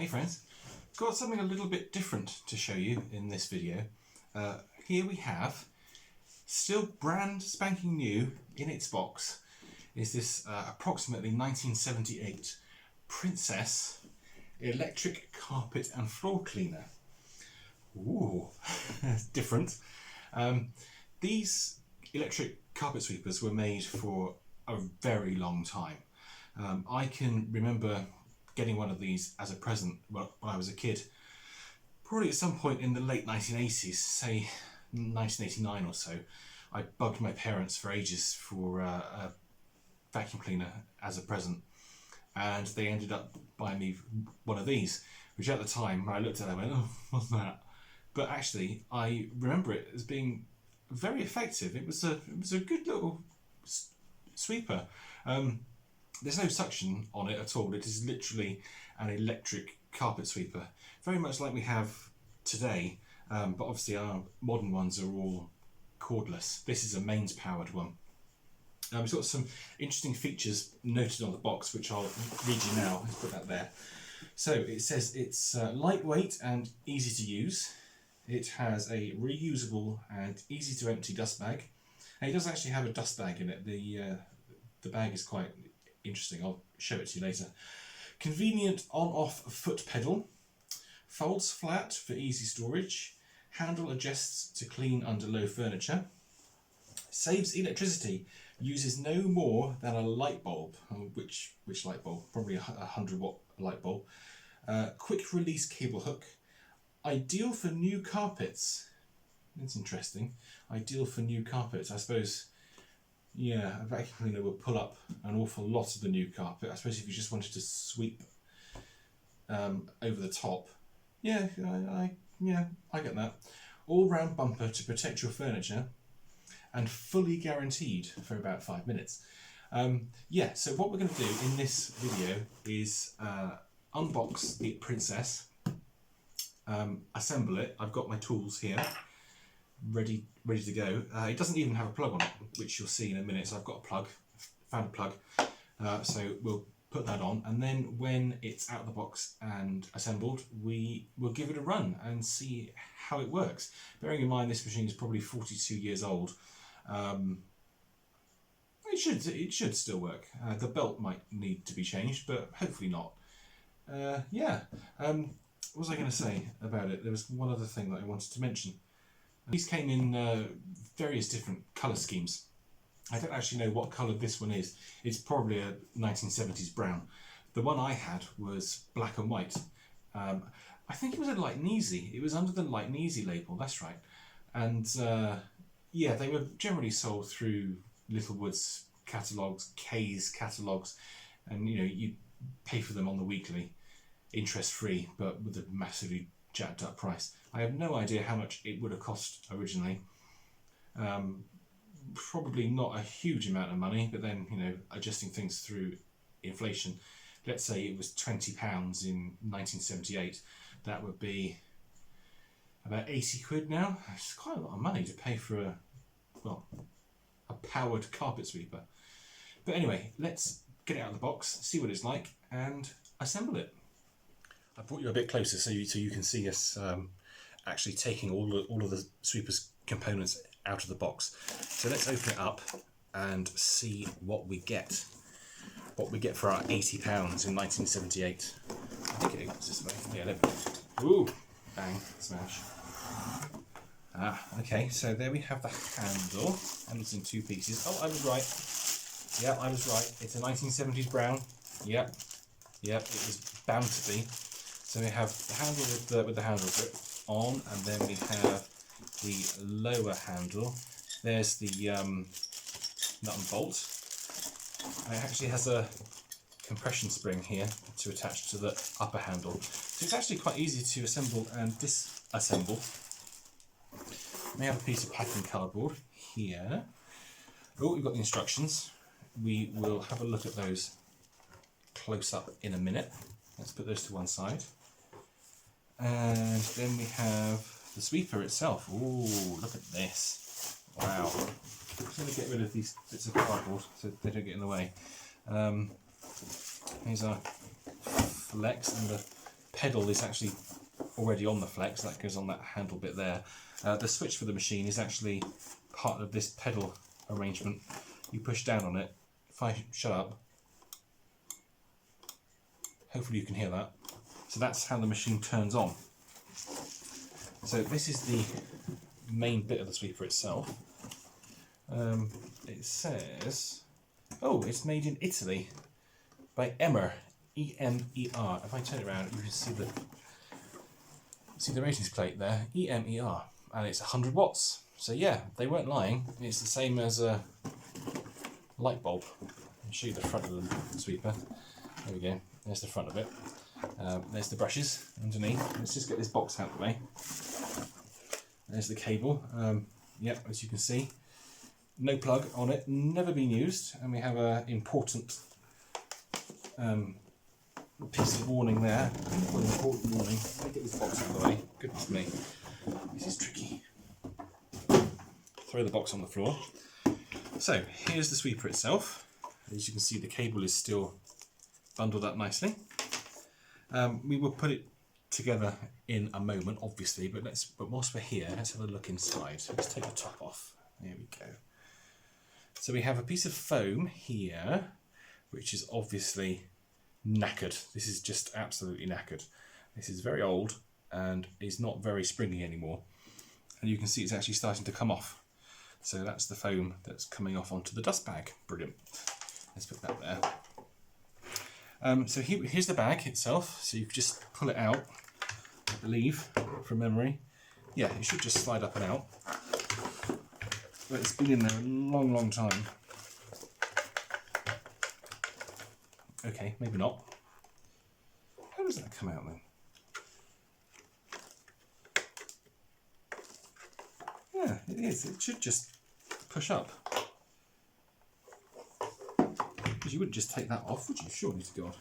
Hey friends, got something a little bit different to show you in this video. Here we have, still brand spanking new in its box, is this approximately 1978 Princess electric carpet and floor cleaner. Ooh, different. These electric carpet sweepers were made for a very long time. I can remember getting one of these as a present when I was a kid, probably at some point in the late 1980s, say 1989 or so. I bugged my parents for ages for a vacuum cleaner as a present, and they ended up buying me one of these, which at the time when I looked at it I went, oh, what's that? But actually I remember it as being very effective. It was a good little sweeper. There's no suction on it at all. It is literally an electric carpet sweeper, very much like we have today, but obviously our modern ones are all cordless. This is a mains powered one. It's got some interesting features noted on the box, which I'll read you now. Let's put that there. So it says it's lightweight and easy to use. It has a reusable and easy to empty dust bag. And it does actually have a dust bag in it. The bag is quite interesting. I'll show it to you later. Convenient on-off foot pedal. Folds flat for easy storage. Handle adjusts to clean under low furniture. Saves electricity. Uses no more than a light bulb. Which light bulb? Probably a 100-watt light bulb. Quick release cable hook. Ideal for new carpets. That's interesting. Ideal for new carpets. I suppose, yeah, a vacuum cleaner would pull up an awful lot of the new carpet. I suppose if you just wanted to sweep over the top. Yeah, I get that. All-round bumper to protect your furniture, and fully guaranteed for about 5 minutes. Yeah, so what we're going to do in this video is unbox the Princess, assemble it. I've got my tools here, ready to go. It doesn't even have a plug on it, which you'll see in a minute. So I've got a plug, found a plug. So we'll put that on, and then when it's out of the box and assembled, we will give it a run and see how it works. Bearing in mind this machine is probably 42 years old. It should still work. The belt might need to be changed, but hopefully not. Yeah. What was I going to say about it? There was one other thing that I wanted to mention. These came in various different colour schemes. I don't actually know what colour this one is. It's probably a 1970s brown. The one I had was black and white. I think it was a light Neasy. It was under the light Neasy label, that's right. And yeah, they were generally sold through Littlewoods catalogues, K's catalogues, and you pay for them on the weekly, interest free, but with a massively jacked up price. I have no idea how much it would have cost originally. Probably not a huge amount of money, but then adjusting things through inflation, let's say it was £20 in 1978, that would be about 80 quid now. It's quite a lot of money to pay for a powered carpet sweeper. But anyway, let's get it out of the box, see what it's like, and assemble it. I brought you a bit closer so you can see us actually taking all of the sweeper's components out of the box. So let's open it up and see what we get. What we get for our £80 in 1978. I think it opens this way. Yeah, there we go. Ooh, bang, smash. Okay, so there we have the handle. Handle's in two pieces. Oh, I was right. Yeah, I was right. It's a 1970s brown. Yep, it was bound to be. So we have the handle with the handle grip on, and then we have the lower handle. There's the nut and bolt. And it actually has a compression spring here to attach to the upper handle. So it's actually quite easy to assemble and disassemble. We have a piece of packing cardboard here. Oh, we've got the instructions. We will have a look at those close up in a minute. Let's put those to one side. And then we have the sweeper itself. Ooh, look at this. Wow. I'm just going to get rid of these bits of cardboard so they don't get in the way. Here's our flex and the pedal is actually already on the flex. That goes on that handle bit there. The switch for the machine is actually part of this pedal arrangement. You push down on it. If I shut up, hopefully you can hear that. So that's how the machine turns on. So this is the main bit of the sweeper itself. It says, oh, it's made in Italy by Emer, E-M-E-R. If I turn it around, you can see the ratings plate there, E-M-E-R, and it's 100 watts. So yeah, they weren't lying. It's the same as a light bulb. I'll show you the front of the sweeper. There we go. There's the front of it. There's the brushes underneath. Let's just get this box out of the way. There's the cable. Yep, as you can see, no plug on it, never been used, and we have an important piece of warning there. An important warning. Let me get this box out of the way. Goodness me, this is tricky. Throw the box on the floor. So here's the sweeper itself. As you can see, the cable is still bundled up nicely. We will put it together in a moment, obviously, but whilst we're here, let's have a look inside. So let's take the top off. There we go. So we have a piece of foam here, which is obviously knackered. This is just absolutely knackered. This is very old and is not very springy anymore. And you can see it's actually starting to come off. So that's the foam that's coming off onto the dust bag. Brilliant. Let's put that there. So here's the bag itself. So you can just pull it out, I believe, from memory. Yeah, it should just slide up and out. But it's been in there a long, long time. Okay, maybe not. How does that come out then? Yeah, it is. It should just push up. Because you wouldn't just take that off, would you? Surely to God.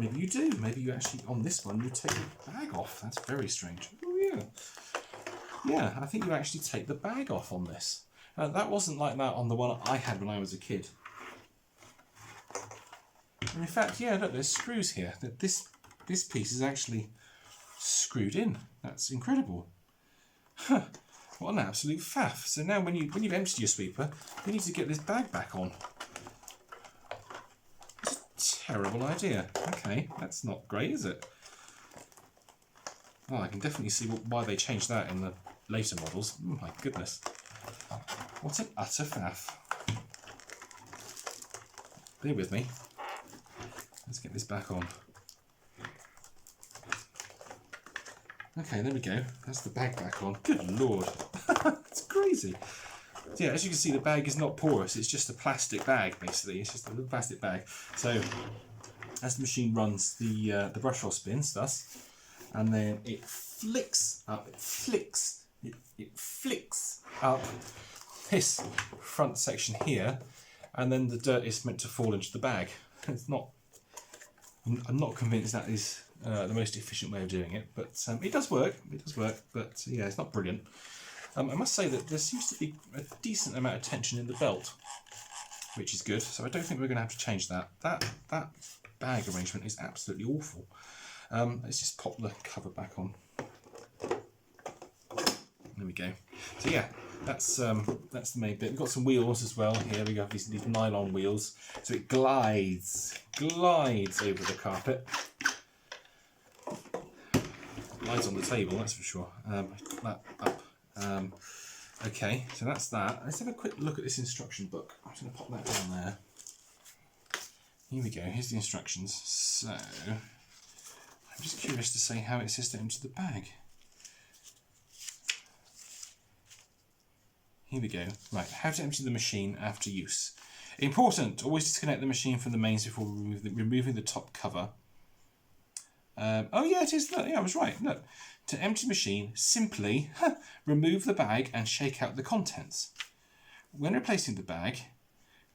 Maybe you do. Maybe you actually, on this one, you take the bag off. That's very strange. Oh, yeah. Yeah, I think you actually take the bag off on this. That wasn't like that on the one I had when I was a kid. And in fact, yeah, look, there's screws here. This piece is actually screwed in. That's incredible. Huh. What an absolute faff. So now when you've emptied your sweeper, you need to get this bag back on. It's a terrible idea. Okay, that's not great, is it? Oh, I can definitely see why they changed that in the later models. Oh my goodness. What an utter faff. Bear with me. Let's get this back on. Okay, there we go. That's the bag back on. Good Lord. It's crazy. So yeah, as you can see, the bag is not porous. It's just a plastic bag, basically. It's just a little plastic bag. So as the machine runs, the brush roll spins, thus, and then it flicks up. It flicks up this front section here, and then the dirt is meant to fall into the bag. It's not. I'm not convinced that is the most efficient way of doing it, but it does work. It does work, but yeah, it's not brilliant. I must say that there seems to be a decent amount of tension in the belt, which is good. So I don't think we're going to have to change that. That bag arrangement is absolutely awful. Let's just pop the cover back on. There we go. So yeah, that's the main bit. We've got some wheels as well here. We got these nylon wheels, so it glides over the carpet. Glides on the table, that's for sure. That up. Okay, so that's that. Let's have a quick look at this instruction book. I'm just going to pop that down there. Here we go. Here's the instructions. So I'm just curious to see how it says to empty the bag. Here we go. Right, how to empty the machine after use. Important, always disconnect the machine from the mains before removing the top cover. Oh yeah, it is. Look, yeah, I was right. Look, to empty the machine, simply remove the bag and shake out the contents. When replacing the bag,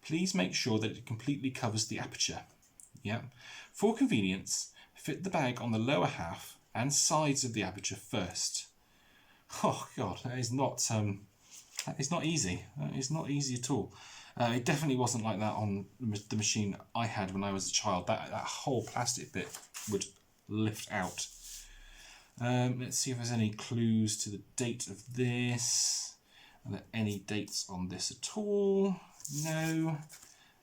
please make sure that it completely covers the aperture. Yeah. For convenience, fit the bag on the lower half and sides of the aperture first. Oh God, that is not It's not easy. It's not easy at all. It definitely wasn't like that on the machine I had when I was a child. That whole plastic bit would lift out. Let's see if there's any clues to the date of this. Are there any dates on this at all? No.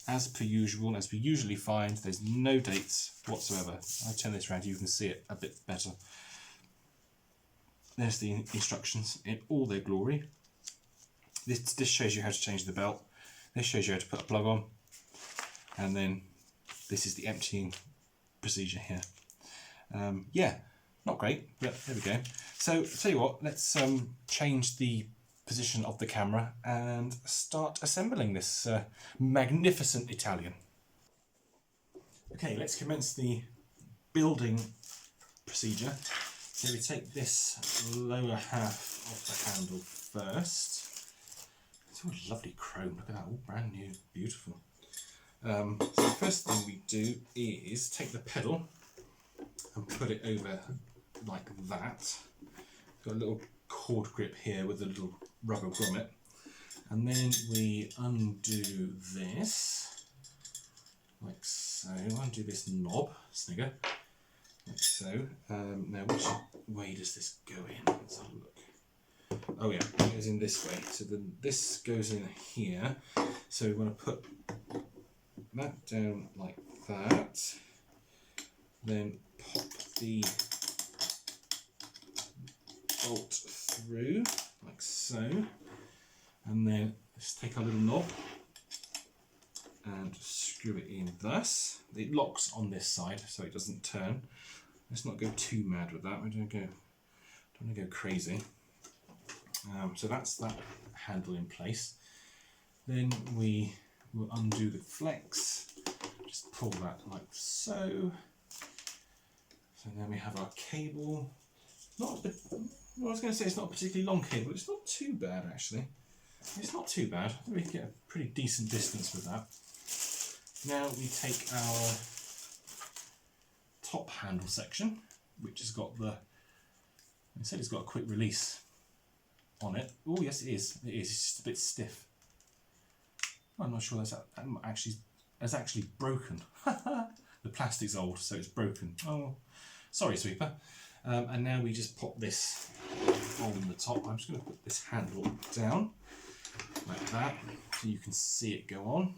As per usual, as we usually find, there's no dates whatsoever. I'll turn this around, you can see it a bit better. There's the instructions in all their glory. This shows you how to change the belt. This shows you how to put a plug on. And then this is the emptying procedure here. Yeah, not great, but there we go. So, I'll tell you what, let's change the position of the camera and start assembling this magnificent Italian. Okay, let's commence the building procedure. So we take this lower half of the handle first. It's all lovely chrome, look at that, all brand new, beautiful. So the first thing we do is take the pedal and put it over like that. Got a little cord grip here with a little rubber grommet, and then we undo this like so. Undo this knob, snigger, like so. Now which way does this go in? Let's have a look. Oh yeah, it goes in this way. So then this goes in here. So we want to put that down like that. Then pop the bolt through like so, and then let's take our little knob and screw it in thus. It locks on this side so it doesn't turn. Let's not go too mad with that. We don't want to go crazy. So that's that handle in place. Then we will undo the flex. Just pull that like so. So then we have our cable. Not a bit, well, I was going to say it's not a particularly long cable. It's not too bad actually. It's not too bad. I think we can get a pretty decent distance with that. Now we take our top handle section, which has got the, I said it's got a quick release on it. Oh yes, it is. It is. It's just a bit stiff. I'm not sure that's actually broken. The plastic's old, so it's broken. Oh, sorry, sweeper. And now we just pop this on the top. I'm just going to put this handle down like that, so you can see it go on.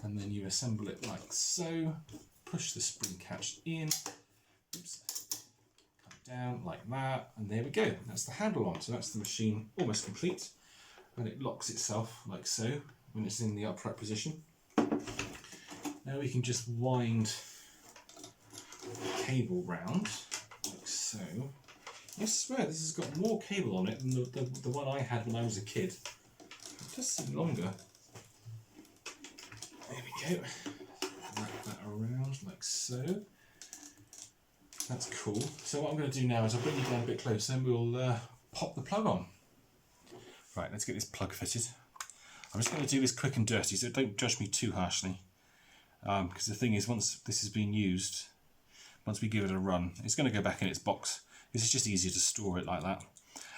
And then you assemble it like so. Push the spring catch in. Oops. Come down like that, and there we go. That's the handle on. So that's the machine almost complete, and it locks itself like so when it's in the upright position. Now we can just wind the cable round like so. I swear this has got more cable on it than the one I had when I was a kid. It does seem longer. There we go. Wrap that around like so. That's cool. So what I'm going to do now is I'll bring you down a bit closer and we'll pop the plug on. Right, let's get this plug fitted. I'm just going to do this quick and dirty, so don't judge me too harshly. Because the thing is, once this has been used, once we give it a run, it's going to go back in its box. This is just easier to store it like that.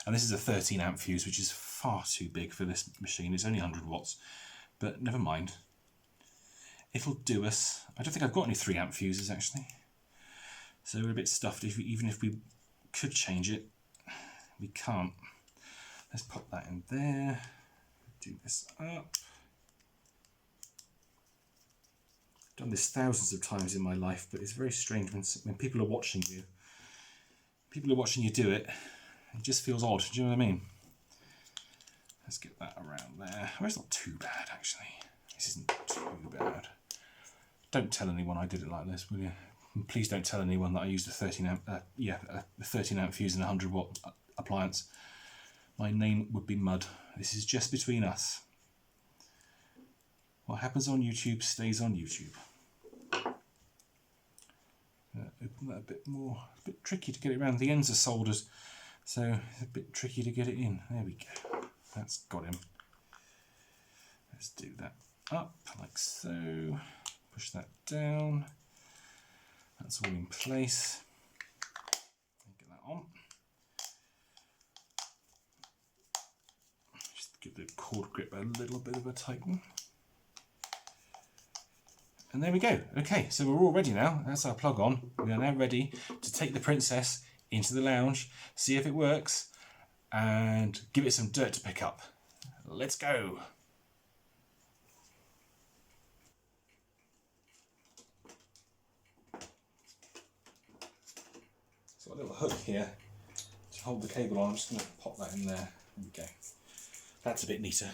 And this is a 13 amp fuse, which is far too big for this machine. It's only 100 watts, but never mind. It'll do us. I don't think I've got any 3 amp fuses actually. So we're a bit stuffed. Even if we could change it, we can't. Let's pop that in there. Do this up. Done this thousands of times in my life, but it's very strange when people are watching you. People are watching you do it. It just feels odd. Do you know what I mean? Let's get that around there. Well, it's not too bad actually. This isn't too bad. Don't tell anyone I did it like this, will you? And please don't tell anyone that I used a 13 amp, a 13 amp fuse and a 100 watt appliance. My name would be mud. This is just between us. What happens on YouTube stays on YouTube. Open that a bit more. It's a bit tricky to get it around. The ends are soldered, so it's a bit tricky to get it in. There we go. That's got him. Let's do that up like so. Push that down. That's all in place. Get that on. the cord grip a little bit of a tighten. And there we go. Okay, so we're all ready now. That's our plug on. We are now ready to take the princess into the lounge, see if it works, and give it some dirt to pick up. Let's go. So a little hook here to hold the cable on. I'm just going to pop that in there. There we go. That's a bit neater.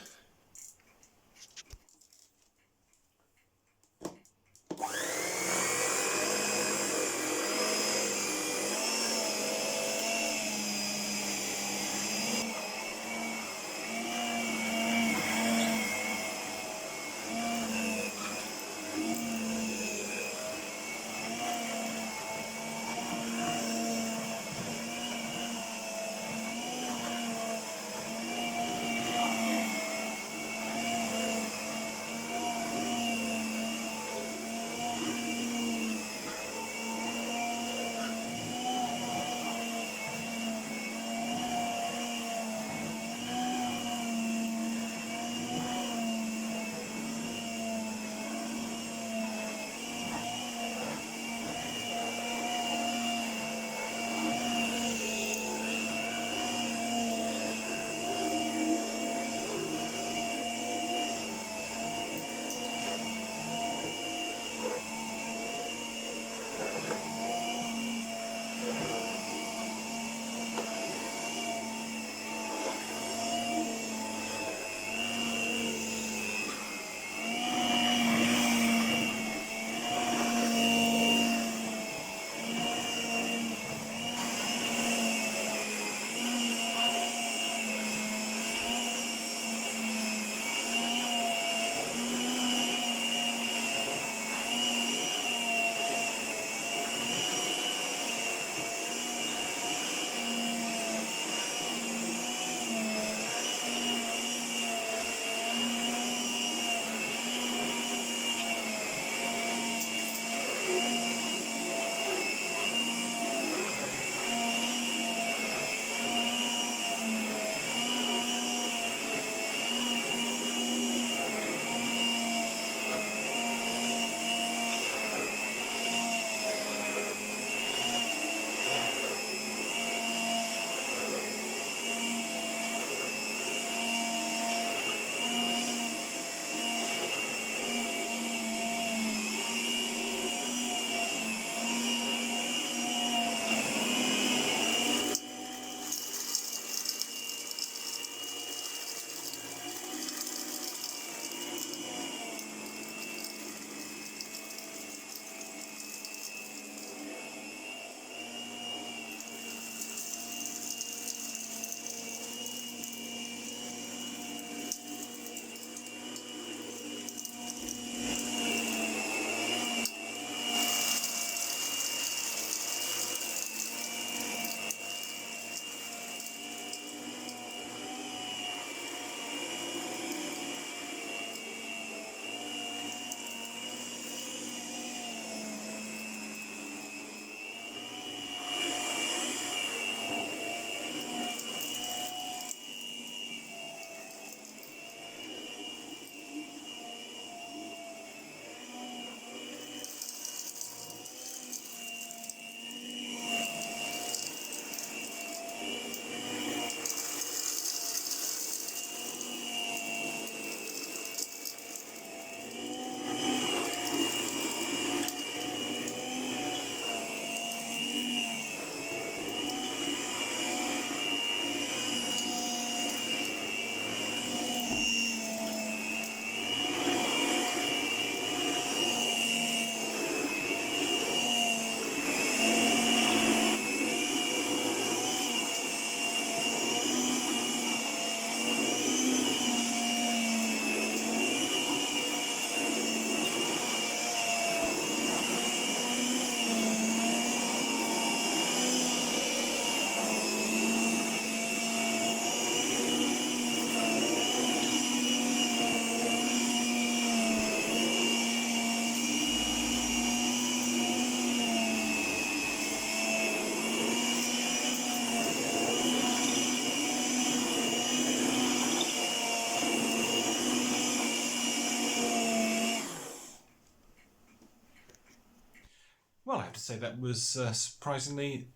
have to say that was surprisingly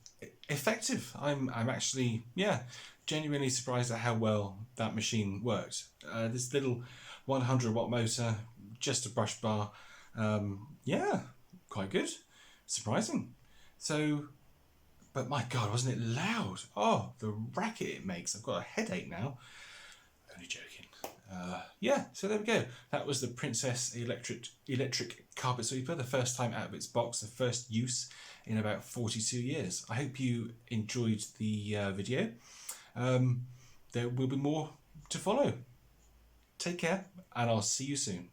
effective. I'm actually, yeah, genuinely surprised at how well that machine worked. This little 100 watt motor, just a brush bar, yeah, quite good, surprising. So, but my God, wasn't it loud? Oh, the racket it makes. I've got a headache now. Only joking. Yeah, so there we go. That was the Princess Electric Carpet Sweeper, the first time out of its box, the first use in about 42 years. I hope you enjoyed the video. There will be more to follow. Take care, and I'll see you soon.